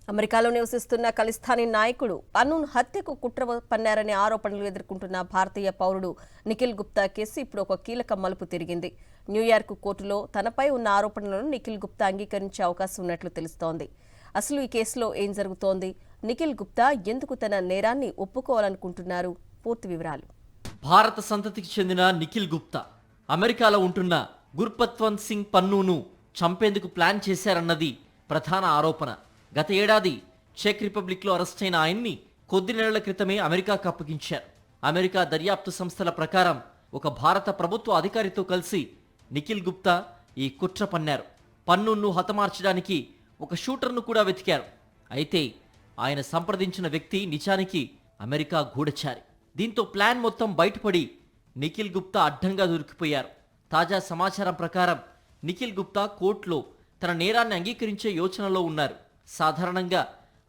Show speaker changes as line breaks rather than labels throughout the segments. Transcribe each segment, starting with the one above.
అమెరికాలో నివసిస్తున్న ఖలిస్తానీ నాయకుడు పన్నూన్ హత్యకు కుట్ర పన్నారనే ఆరోపణలు ఎదుర్కొంటున్న భారతీయ పౌరుడు నిఖిల్ గుప్తా కేసు ఇప్పుడు ఒక కీలక మలుపు తిరిగింది. న్యూయార్క్ కోర్టులో తనపై ఉన్న ఆరోపణలను నిఖిల్ గుప్తా అంగీకరించే అవకాశం ఉన్నట్లు తెలుస్తోంది. అసలు ఈ కేసులో ఏం జరుగుతోంది? నిఖిల్ గుప్తా ఎందుకు తన నేరాన్ని ఒప్పుకోవాలనుకుంటున్నారు? పూర్తి వివరాలు.
భారత సంతతికి చెందిన నిఖిల్ గుప్తా అమెరికాలో ఉంటున్న గుర్పత్వంత్ సింగ్ పన్నూను చంపేందుకు ప్లాన్ చేశారన్నది ప్రధాన ఆరోపణ. గత ఏడాది చెక్ రిపబ్లిక్లో అరెస్టైన ఆయన్ని కొద్ది నెలల క్రితమే అమెరికాకు అప్పగించారు. అమెరికా దర్యాప్తు సంస్థల ప్రకారం ఒక భారత ప్రభుత్వ అధికారితో కలిసి నిఖిల్ గుప్తా ఈ కుట్ర పన్నారు. పన్నూన్ను హతమార్చడానికి ఒక షూటర్ను కూడా వెతికారు. అయితే ఆయన సంప్రదించిన వ్యక్తి నిజానికి అమెరికా గూఢచారి. దీంతో ప్లాన్ మొత్తం బయటపడి నిఖిల్ గుప్తా అడ్డంగా దొరికిపోయారు. తాజా సమాచారం ప్రకారం నిఖిల్ గుప్తా కోర్టులో తన నేరాన్ని అంగీకరించే యోచనలో ఉన్నారు. సాధారణంగా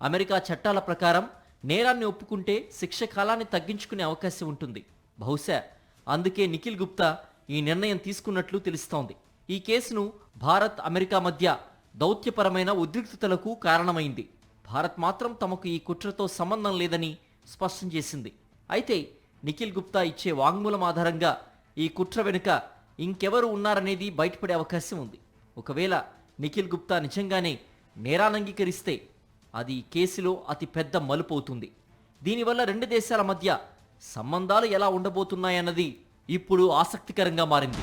అమెరికా చట్టాల ప్రకారం నేరాన్ని ఒప్పుకుంటే శిక్ష కాలాన్ని తగ్గించుకునే అవకాశం ఉంటుంది. బహుశా అందుకే నిఖిల్ గుప్తా ఈ నిర్ణయం తీసుకున్నట్లు తెలుస్తోంది. ఈ కేసును భారత్ అమెరికా మధ్య దౌత్యపరమైన ఉద్రిక్తతలకు కారణమైంది. భారత్ మాత్రం తమకు ఈ కుట్రతో సంబంధం లేదని స్పష్టం చేసింది. అయితే నిఖిల్ గుప్తా ఇచ్చే వాంగ్మూలం ఆధారంగా ఈ కుట్ర వెనుక ఇంకెవరు ఉన్నారనేది బయటపడే అవకాశం ఉంది. ఒకవేళ నిఖిల్ గుప్తా నిజంగానే నేరాన్ని అంగీకరిస్తే అది కేసులో అతి పెద్ద మలుపు అవుతుంది. దీనివల్ల రెండు దేశాల మధ్య సంబంధాలు ఎలా ఉండబోతున్నాయన్నది ఇప్పుడు ఆసక్తికరంగా మారింది.